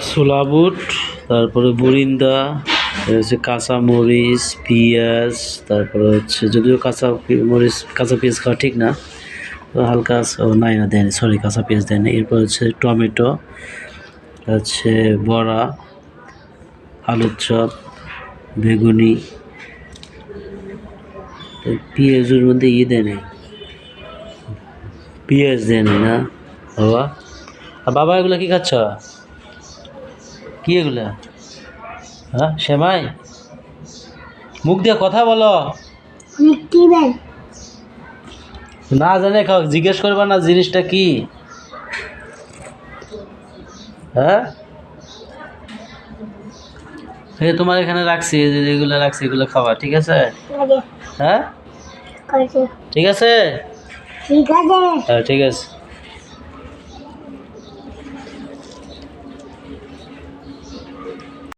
ছোলা বুট, তারপরে বুরিন্দা, হচ্ছে কাঁচা মরিচ, পেঁয়াজ, তারপরে হচ্ছে যদিও মরিচ কাঁচা পেঁয়াজ খাওয়া ঠিক না, তো হালকা নাই না দেয়নি, সরি কাঁচা পেঁয়াজ দেয়নি। এরপর হচ্ছে টমেটো, হচ্ছে বড়া, আলুর চপ, বেগুনি, পেঁয়াজের মধ্যে দেয় নাই, পেঁয়াজ দেয় নাই না বাবা। আর বাবা এগুলা কি খাচ্ছ? কি এগুলা? হ্যাঁ সেমাই, মুখ দিয়ে কথা বলো। না জানে খাও, জিজ্ঞেস করবা না জিনিসটা কি? হ্যাঁ তোমার এখানে রাখছি, এগুলো রাখছি, এগুলো খাওয়া ঠিক আছে? হ্যাঁ ঠিক আছে, হ্যাঁ ঠিক আছে।